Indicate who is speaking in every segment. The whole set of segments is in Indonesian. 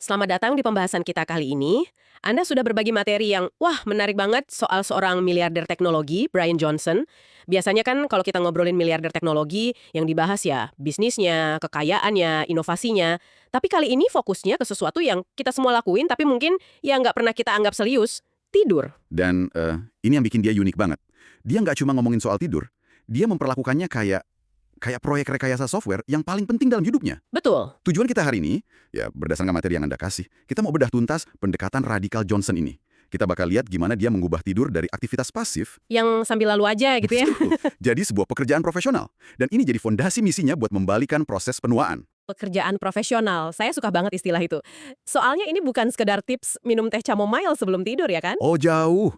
Speaker 1: Selamat datang di pembahasan kita kali ini. Anda sudah berbagi materi yang, wah menarik banget soal seorang miliarder teknologi, Brian Johnson. Biasanya kan kalau kita ngobrolin miliarder teknologi, yang dibahas ya bisnisnya, kekayaannya, inovasinya. Tapi kali ini fokusnya ke sesuatu yang kita semua lakuin, tapi mungkin ya nggak pernah kita anggap serius, tidur.
Speaker 2: Dan ini yang bikin dia unik banget. Dia nggak cuma ngomongin soal tidur, dia memperlakukannya kayak proyek rekayasa software yang paling penting dalam hidupnya.
Speaker 1: Betul.
Speaker 2: Tujuan kita hari ini, ya berdasarkan materi yang Anda kasih, kita mau bedah tuntas pendekatan radikal Johnson ini. Kita bakal lihat gimana dia mengubah tidur dari aktivitas pasif
Speaker 1: Yang sambil lalu aja gitu ya.
Speaker 2: jadi sebuah pekerjaan profesional. Dan ini jadi fondasi misinya buat membalikan proses penuaan.
Speaker 1: Pekerjaan profesional, saya suka banget istilah itu. Soalnya ini bukan sekedar tips minum teh chamomile sebelum tidur ya kan?
Speaker 2: Oh jauh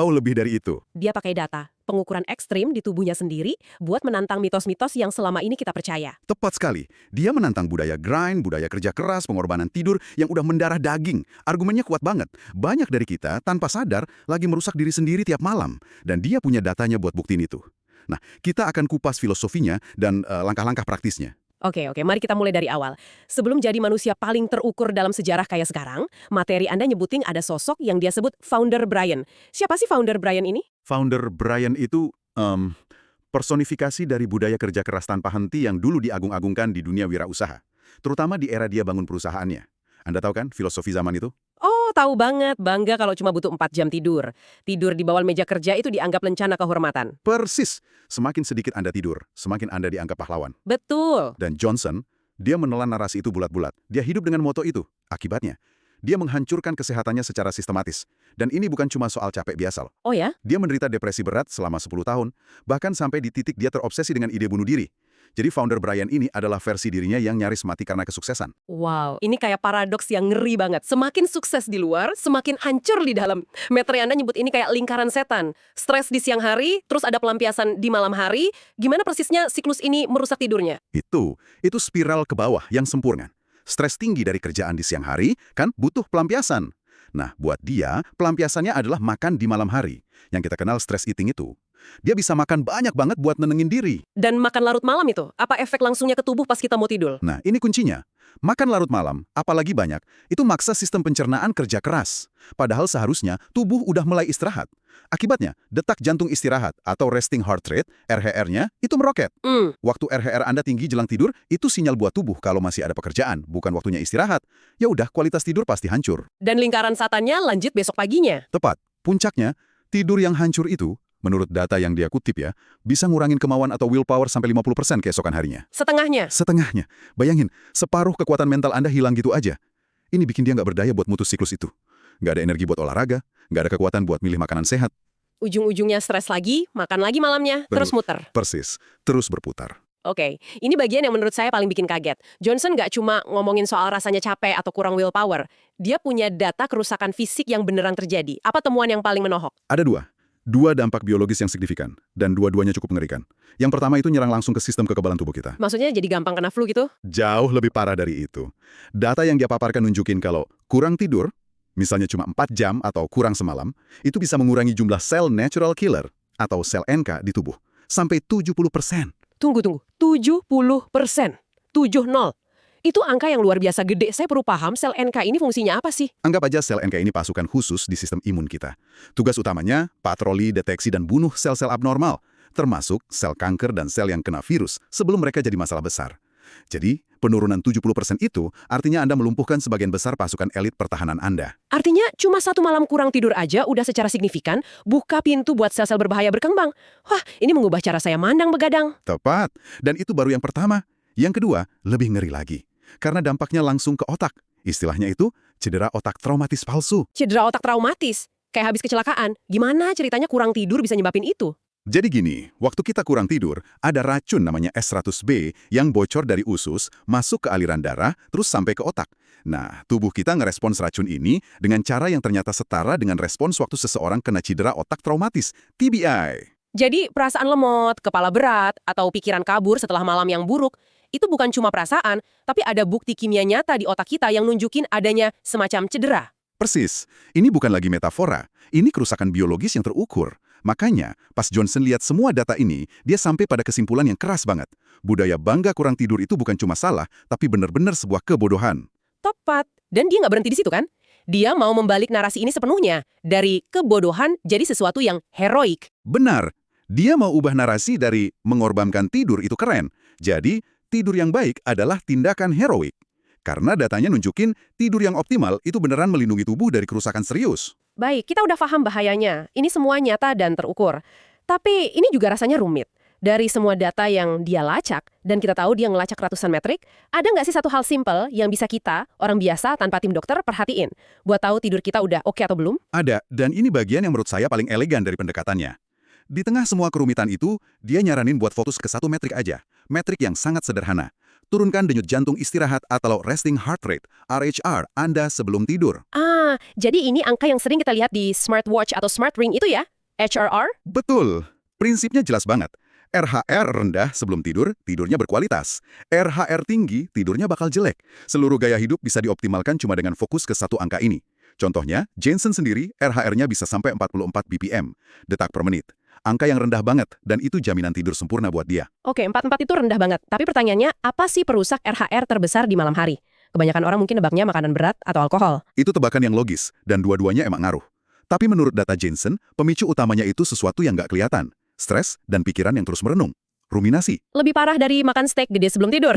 Speaker 2: lebih dari itu.
Speaker 1: Dia pakai data, pengukuran ekstrim di tubuhnya sendiri buat menantang mitos-mitos yang selama ini kita percaya.
Speaker 2: Tepat sekali. Dia menantang budaya grind, budaya kerja keras, pengorbanan tidur yang udah mendarah daging. Argumennya kuat banget. Banyak dari kita tanpa sadar lagi merusak diri sendiri tiap malam. Dan dia punya datanya buat buktiin itu. Nah, kita akan kupas filosofinya dan langkah-langkah praktisnya.
Speaker 1: Oke, mari kita mulai dari awal. Sebelum jadi manusia paling terukur dalam sejarah kayak sekarang, materi Anda nyebutin ada sosok yang dia sebut Founder Brian. Siapa sih Founder Brian ini?
Speaker 2: Founder Brian itu personifikasi dari budaya kerja keras tanpa henti yang dulu diagung-agungkan di dunia wirausaha. Terutama di era dia bangun perusahaannya. Anda tahu kan filosofi zaman itu?
Speaker 1: Oh, tahu banget. Bangga kalau cuma butuh 4 jam tidur. Tidur di bawah meja kerja itu dianggap lencana kehormatan.
Speaker 2: Persis. Semakin sedikit Anda tidur, semakin Anda dianggap pahlawan.
Speaker 1: Betul.
Speaker 2: Dan Johnson, dia menelan narasi itu bulat-bulat. Dia hidup dengan moto itu. Akibatnya, dia menghancurkan kesehatannya secara sistematis. Dan ini bukan cuma soal capek biasa loh.
Speaker 1: Oh ya?
Speaker 2: Dia menderita depresi berat selama 10 tahun, bahkan sampai di titik dia terobsesi dengan ide bunuh diri. Jadi founder Brian ini adalah versi dirinya yang nyaris mati karena kesuksesan.
Speaker 1: Wow, ini kayak paradoks yang ngeri banget. Semakin sukses di luar, semakin hancur di dalam. Materi Anda nyebut ini kayak lingkaran setan. Stres di siang hari, terus ada pelampiasan di malam hari. Gimana persisnya siklus ini merusak tidurnya?
Speaker 2: Itu spiral ke bawah yang sempurna. Stres tinggi dari kerjaan di siang hari, kan butuh pelampiasan. Nah, buat dia, pelampiasannya adalah makan di malam hari. Yang kita kenal stress eating itu. Dia bisa makan banyak banget buat nenengin diri.
Speaker 1: Dan makan larut malam itu, apa efek langsungnya ke tubuh pas kita mau tidur?
Speaker 2: Nah, ini kuncinya. Makan larut malam, apalagi banyak, itu maksa sistem pencernaan kerja keras. Padahal seharusnya tubuh udah mulai istirahat. Akibatnya, detak jantung istirahat atau resting heart rate, RHR-nya, itu meroket. Waktu RHR Anda tinggi jelang tidur, itu sinyal buat tubuh kalau masih ada pekerjaan, bukan waktunya istirahat. Ya udah, kualitas tidur pasti hancur.
Speaker 1: Dan lingkaran setannya lanjut besok paginya.
Speaker 2: Tepat. Puncaknya, tidur yang hancur itu, menurut data yang dia kutip ya, bisa ngurangin kemauan atau willpower sampai 50% keesokan harinya.
Speaker 1: Setengahnya.
Speaker 2: Setengahnya. Bayangin, separuh kekuatan mental Anda hilang gitu aja. Ini bikin dia nggak berdaya buat mutus siklus itu. Nggak ada energi buat olahraga, nggak ada kekuatan buat milih makanan sehat.
Speaker 1: Ujung-ujungnya stres lagi, makan lagi malamnya, terus muter.
Speaker 2: Persis. Terus berputar.
Speaker 1: Oke, ini bagian yang menurut saya paling bikin kaget. Johnson nggak cuma ngomongin soal rasanya capek atau kurang willpower. Dia punya data kerusakan fisik yang beneran terjadi. Apa temuan yang paling menohok?
Speaker 2: Ada dua dampak biologis yang signifikan, dan dua-duanya cukup mengerikan. Yang pertama itu nyerang langsung ke sistem kekebalan tubuh kita.
Speaker 1: Maksudnya jadi gampang kena flu gitu?
Speaker 2: Jauh lebih parah dari itu. Data yang dia paparkan nunjukin kalau kurang tidur, misalnya cuma 4 jam atau kurang semalam, itu bisa mengurangi jumlah sel natural killer atau sel NK di tubuh sampai 70%.
Speaker 1: Tunggu. 70%. 70. Itu angka yang luar biasa gede. Saya perlu paham sel NK ini fungsinya apa sih?
Speaker 2: Anggap aja sel NK ini pasukan khusus di sistem imun kita. Tugas utamanya, patroli, deteksi, dan bunuh sel-sel abnormal, termasuk sel kanker dan sel yang kena virus sebelum mereka jadi masalah besar. Jadi, penurunan 70% itu artinya Anda melumpuhkan sebagian besar pasukan elit pertahanan Anda.
Speaker 1: Artinya cuma 1 malam kurang tidur aja udah secara signifikan buka pintu buat sel-sel berbahaya berkembang. Wah, ini mengubah cara saya mandang begadang.
Speaker 2: Tepat. Dan itu baru yang pertama. Yang kedua, lebih ngeri lagi. Karena dampaknya langsung ke otak. Istilahnya itu cedera otak traumatis palsu.
Speaker 1: Cedera otak traumatis? Kayak habis kecelakaan. Gimana ceritanya kurang tidur bisa nyebabin itu?
Speaker 2: Jadi gini, waktu kita kurang tidur, ada racun namanya S100B yang bocor dari usus, masuk ke aliran darah, terus sampai ke otak. Nah, tubuh kita ngerespons racun ini dengan cara yang ternyata setara dengan respons waktu seseorang kena cedera otak traumatis, TBI.
Speaker 1: Jadi perasaan lemot, kepala berat, atau pikiran kabur setelah malam yang buruk, itu bukan cuma perasaan, tapi ada bukti kimia nyata di otak kita yang nunjukin adanya semacam cedera.
Speaker 2: Persis. Ini bukan lagi metafora. Ini kerusakan biologis yang terukur. Makanya, pas Johnson lihat semua data ini, dia sampai pada kesimpulan yang keras banget. Budaya bangga kurang tidur itu bukan cuma salah, tapi benar-benar sebuah kebodohan.
Speaker 1: Tepat. Dan dia nggak berhenti di situ kan? Dia mau membalik narasi ini sepenuhnya. Dari kebodohan jadi sesuatu yang heroik.
Speaker 2: Benar, dia mau ubah narasi dari mengorbankan tidur itu keren. Jadi, tidur yang baik adalah tindakan heroik. Karena datanya nunjukin tidur yang optimal itu beneran melindungi tubuh dari kerusakan serius.
Speaker 1: Baik, kita udah paham bahayanya. Ini semua nyata dan terukur. Tapi ini juga rasanya rumit. Dari semua data yang dia lacak, dan kita tahu dia ngelacak ratusan metrik, ada nggak sih satu hal simpel yang bisa kita, orang biasa tanpa tim dokter, perhatiin? Buat tahu tidur kita udah oke atau belum?
Speaker 2: Ada, dan ini bagian yang menurut saya paling elegan dari pendekatannya. Di tengah semua kerumitan itu, dia nyaranin buat fokus ke satu metrik aja. Metrik yang sangat sederhana. Turunkan denyut jantung istirahat atau resting heart rate, RHR, Anda sebelum tidur.
Speaker 1: Jadi ini angka yang sering kita lihat di smartwatch atau smart ring itu ya? HRR?
Speaker 2: Betul. Prinsipnya jelas banget. RHR rendah sebelum tidur, tidurnya berkualitas. RHR tinggi, tidurnya bakal jelek. Seluruh gaya hidup bisa dioptimalkan cuma dengan fokus ke satu angka ini. Contohnya, Jensen sendiri, RHR-nya bisa sampai 44 BPM, detak per menit. Angka yang rendah banget, dan itu jaminan tidur sempurna buat dia.
Speaker 1: Oke, 44 itu rendah banget. Tapi pertanyaannya, apa sih perusak RHR terbesar di malam hari? Kebanyakan orang mungkin nebaknya makanan berat atau alkohol.
Speaker 2: Itu tebakan yang logis, dan dua-duanya emang ngaruh. Tapi menurut data Jensen, pemicu utamanya itu sesuatu yang nggak kelihatan. Stres dan pikiran yang terus merenung. Ruminasi.
Speaker 1: Lebih parah dari makan steak gede sebelum tidur.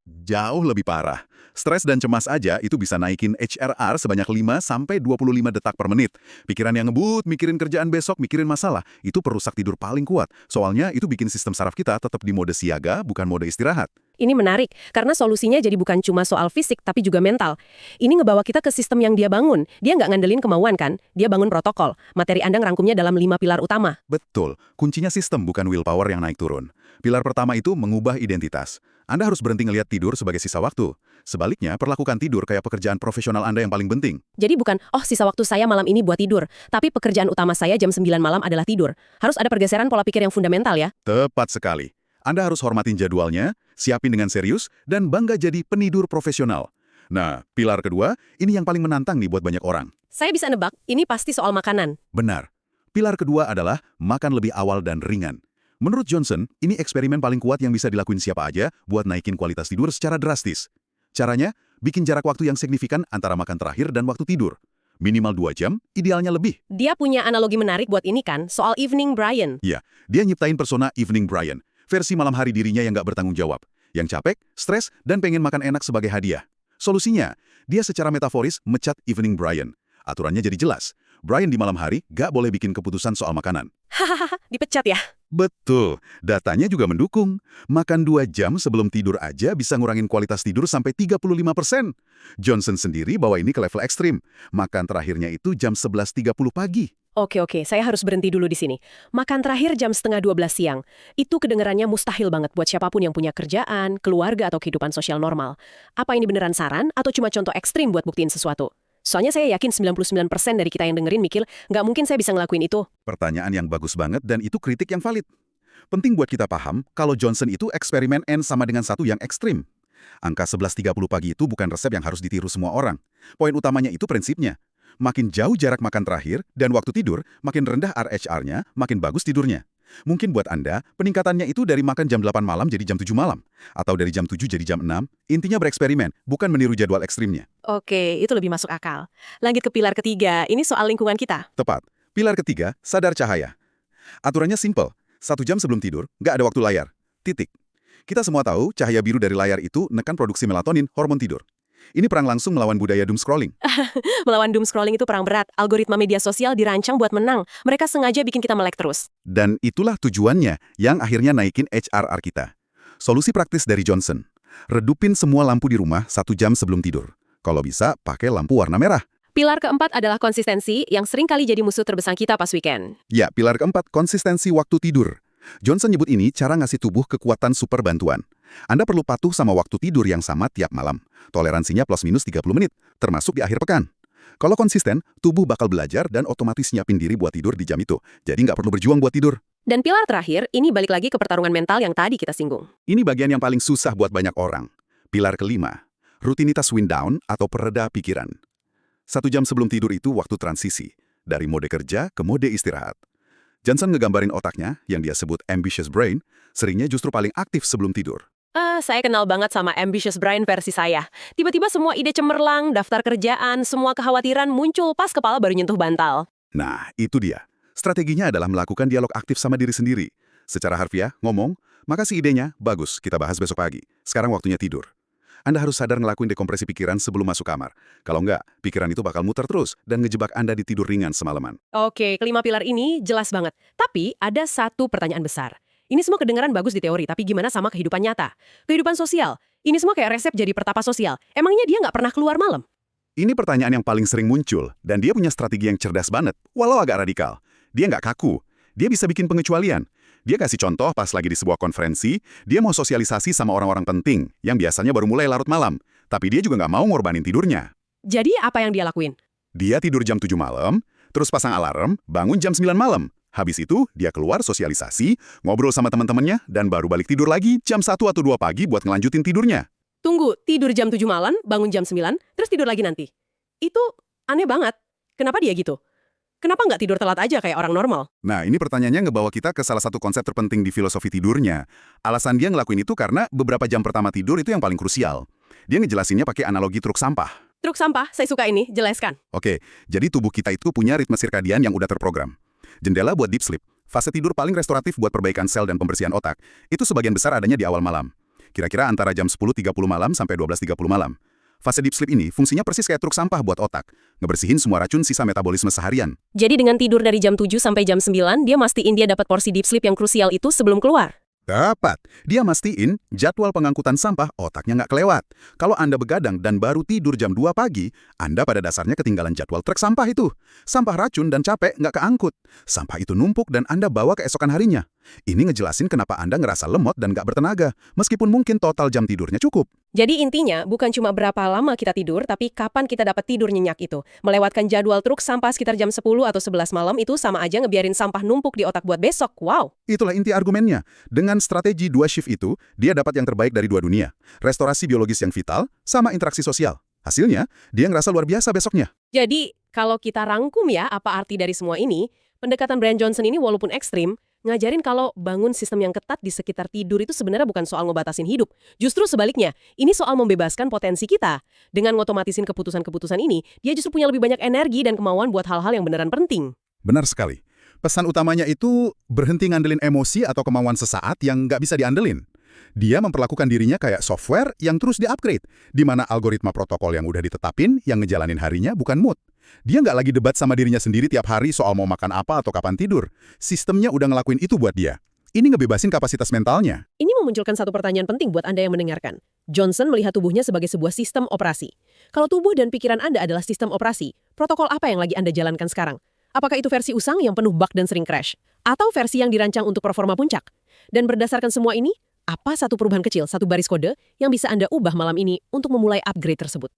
Speaker 2: Jauh lebih parah. Stres dan cemas aja itu bisa naikin HRR sebanyak 5-25 detak per menit. Pikiran yang ngebut, mikirin kerjaan besok, mikirin masalah, itu perusak tidur paling kuat. Soalnya itu bikin sistem saraf kita tetap di mode siaga, bukan mode istirahat.
Speaker 1: Ini menarik, karena solusinya jadi bukan cuma soal fisik, tapi juga mental. Ini ngebawa kita ke sistem yang dia bangun. Dia nggak ngandelin kemauan kan? Dia bangun protokol. Materi Anda ngerangkumnya dalam 5 pilar utama.
Speaker 2: Betul, kuncinya sistem bukan willpower yang naik turun. Pilar pertama itu mengubah identitas. Anda harus berhenti ngelihat tidur sebagai sisa waktu. Sebaliknya, perlakukan tidur kayak pekerjaan profesional Anda yang paling penting.
Speaker 1: Jadi bukan, sisa waktu saya malam ini buat tidur. Tapi pekerjaan utama saya jam 9 malam adalah tidur. Harus ada pergeseran pola pikir yang fundamental ya.
Speaker 2: Tepat sekali. Anda harus hormatin jadwalnya, siapin dengan serius, dan bangga jadi penidur profesional. Nah, pilar kedua, ini yang paling menantang nih buat banyak orang.
Speaker 1: Saya bisa nebak, ini pasti soal makanan.
Speaker 2: Benar. Pilar kedua adalah makan lebih awal dan ringan. Menurut Johnson, ini eksperimen paling kuat yang bisa dilakuin siapa aja buat naikin kualitas tidur secara drastis. Caranya, bikin jarak waktu yang signifikan antara makan terakhir dan waktu tidur. Minimal 2 jam, idealnya lebih.
Speaker 1: Dia punya analogi menarik buat ini kan, soal Evening Brian.
Speaker 2: Ya, dia nyiptain persona Evening Brian, versi malam hari dirinya yang nggak bertanggung jawab. Yang capek, stres, dan pengen makan enak sebagai hadiah. Solusinya, dia secara metaforis mecat Evening Brian. Aturannya jadi jelas. Brian di malam hari nggak boleh bikin keputusan soal makanan.
Speaker 1: Hahaha, dipecat ya?
Speaker 2: Betul, datanya juga mendukung. Makan 2 jam sebelum tidur aja bisa ngurangin kualitas tidur sampai 35%. Johnson sendiri bawa ini ke level ekstrim. Makan terakhirnya itu jam 11.30 pagi.
Speaker 1: Oke, saya harus berhenti dulu di sini. Makan terakhir jam setengah 12 siang. Itu kedengarannya mustahil banget buat siapapun yang punya kerjaan, keluarga, atau kehidupan sosial normal. Apa ini beneran saran atau cuma contoh ekstrim buat buktiin sesuatu? Soalnya saya yakin 99% dari kita yang dengerin mikir, nggak mungkin saya bisa ngelakuin itu.
Speaker 2: Pertanyaan yang bagus banget dan itu kritik yang valid. Penting buat kita paham kalau Johnson itu eksperimen N sama dengan satu yang ekstrim. Angka 11.30 pagi itu bukan resep yang harus ditiru semua orang. Poin utamanya itu prinsipnya. Makin jauh jarak makan terakhir dan waktu tidur, makin rendah RHR-nya, makin bagus tidurnya. Mungkin buat Anda, peningkatannya itu dari makan jam 8 malam jadi jam 7 malam. Atau dari jam 7 jadi jam 6. Intinya bereksperimen, bukan meniru jadwal ekstrimnya.
Speaker 1: Oke, itu lebih masuk akal. Lanjut ke pilar ketiga, ini soal lingkungan kita.
Speaker 2: Tepat. Pilar ketiga, sadar cahaya. Aturannya simple. 1 jam sebelum tidur, nggak ada waktu layar. Titik. Kita semua tahu cahaya biru dari layar itu nekan produksi melatonin, hormon tidur. Ini perang langsung melawan budaya doom scrolling.
Speaker 1: Melawan doom scrolling itu perang berat. Algoritma media sosial dirancang buat menang. Mereka sengaja bikin kita melek terus.
Speaker 2: Dan itulah tujuannya yang akhirnya naikin HRR kita. Solusi praktis dari Johnson. Redupin semua lampu di rumah 1 jam sebelum tidur. Kalau bisa, pakai lampu warna merah.
Speaker 1: Pilar keempat adalah konsistensi yang sering kali jadi musuh terbesar kita pas weekend.
Speaker 2: Ya, pilar keempat, konsistensi waktu tidur. Johnson nyebut ini cara ngasih tubuh kekuatan super bantuan. Anda perlu patuh sama waktu tidur yang sama tiap malam. Toleransinya plus minus 30 menit, termasuk di akhir pekan. Kalau konsisten, tubuh bakal belajar dan otomatis nyiapin diri buat tidur di jam itu. Jadi nggak perlu berjuang buat tidur.
Speaker 1: Dan pilar terakhir, ini balik lagi ke pertarungan mental yang tadi kita singgung.
Speaker 2: Ini bagian yang paling susah buat banyak orang. Pilar kelima, rutinitas wind down atau pereda pikiran. 1 jam sebelum tidur itu waktu transisi, dari mode kerja ke mode istirahat. Johnson ngegambarin otaknya, yang dia sebut ambitious brain, seringnya justru paling aktif sebelum tidur.
Speaker 1: Saya kenal banget sama ambitious brain versi saya. Tiba-tiba semua ide cemerlang, daftar kerjaan, semua kekhawatiran muncul pas kepala baru nyentuh bantal.
Speaker 2: Nah, itu dia. Strateginya adalah melakukan dialog aktif sama diri sendiri. Secara harfiah, ngomong, makasih idenya, bagus, kita bahas besok pagi. Sekarang waktunya tidur. Anda harus sadar ngelakuin dekompresi pikiran sebelum masuk kamar. Kalau enggak, pikiran itu bakal muter terus dan ngejebak Anda di tidur ringan semalaman.
Speaker 1: Oke, kelima pilar ini jelas banget. Tapi ada satu pertanyaan besar. Ini semua kedengaran bagus di teori, tapi gimana sama kehidupan nyata? Kehidupan sosial. Ini semua kayak resep jadi pertapa sosial. Emangnya dia nggak pernah keluar malam?
Speaker 2: Ini pertanyaan yang paling sering muncul, dan dia punya strategi yang cerdas banget, walau agak radikal. Dia nggak kaku. Dia bisa bikin pengecualian. Dia kasih contoh pas lagi di sebuah konferensi, dia mau sosialisasi sama orang-orang penting, yang biasanya baru mulai larut malam. Tapi dia juga nggak mau ngorbanin tidurnya.
Speaker 1: Jadi apa yang dia lakuin?
Speaker 2: Dia tidur jam 7 malam, terus pasang alarm, bangun jam 9 malam. Habis itu, dia keluar sosialisasi, ngobrol sama teman-temannya, dan baru balik tidur lagi jam 1 atau 2 pagi buat ngelanjutin tidurnya.
Speaker 1: Tunggu, tidur jam 7 malam, bangun jam 9, terus tidur lagi nanti. Itu aneh banget. Kenapa dia gitu? Kenapa nggak tidur telat aja kayak orang normal?
Speaker 2: Nah, ini pertanyaannya ngebawa kita ke salah satu konsep terpenting di filosofi tidurnya. Alasan dia ngelakuin itu karena beberapa jam pertama tidur itu yang paling krusial. Dia ngejelasinnya pakai analogi truk sampah.
Speaker 1: Truk sampah, saya suka ini, jelaskan.
Speaker 2: Oke, jadi tubuh kita itu punya ritme sirkadian yang udah terprogram. Jendela buat deep sleep, fase tidur paling restoratif buat perbaikan sel dan pembersihan otak, itu sebagian besar adanya di awal malam. Kira-kira antara jam 10.30 malam sampai 12.30 malam. Fase deep sleep ini fungsinya persis kayak truk sampah buat otak, ngebersihin semua racun sisa metabolisme seharian.
Speaker 1: Jadi dengan tidur dari jam 7 sampai jam 9, dia mastiin dia dapat porsi deep sleep yang krusial itu sebelum keluar.
Speaker 2: Dapat. Dia mastiin jadwal pengangkutan sampah otaknya nggak kelewat. Kalau Anda begadang dan baru tidur jam 2 pagi, Anda pada dasarnya ketinggalan jadwal truk sampah itu. Sampah racun dan capek nggak keangkut. Sampah itu numpuk dan Anda bawa keesokan harinya. Ini ngejelasin kenapa Anda ngerasa lemot dan nggak bertenaga, meskipun mungkin total jam tidurnya cukup.
Speaker 1: Jadi intinya bukan cuma berapa lama kita tidur, tapi kapan kita dapat tidur nyenyak itu. Melewatkan jadwal truk sampah sekitar jam 10 atau 11 malam itu sama aja ngebiarin sampah numpuk di otak buat besok. Wow!
Speaker 2: Itulah inti argumennya. Dengan strategi 2 shift itu, dia dapat yang terbaik dari dua dunia. Restorasi biologis yang vital, sama interaksi sosial. Hasilnya, dia ngerasa luar biasa besoknya.
Speaker 1: Jadi, kalau kita rangkum ya apa arti dari semua ini, pendekatan Brian Johnson ini walaupun ekstrim, ngajarin kalau bangun sistem yang ketat di sekitar tidur itu sebenarnya bukan soal ngebatasin hidup. Justru sebaliknya, ini soal membebaskan potensi kita. Dengan ngotomatisin keputusan-keputusan ini, dia justru punya lebih banyak energi dan kemauan buat hal-hal yang beneran penting.
Speaker 2: Benar sekali. Pesan utamanya itu berhenti ngandelin emosi atau kemauan sesaat yang nggak bisa diandelin. Dia memperlakukan dirinya kayak software yang terus di-upgrade, di mana algoritma protokol yang udah ditetapin, yang ngejalanin harinya bukan mood. Dia nggak lagi debat sama dirinya sendiri tiap hari soal mau makan apa atau kapan tidur. Sistemnya udah ngelakuin itu buat dia. Ini ngebebasin kapasitas mentalnya.
Speaker 1: Ini memunculkan satu pertanyaan penting buat Anda yang mendengarkan. Johnson melihat tubuhnya sebagai sebuah sistem operasi. Kalau tubuh dan pikiran Anda adalah sistem operasi, protokol apa yang lagi Anda jalankan sekarang? Apakah itu versi usang yang penuh bug dan sering crash? Atau versi yang dirancang untuk performa puncak? Dan berdasarkan semua ini, apa satu perubahan kecil, satu baris kode yang bisa Anda ubah malam ini untuk memulai upgrade tersebut?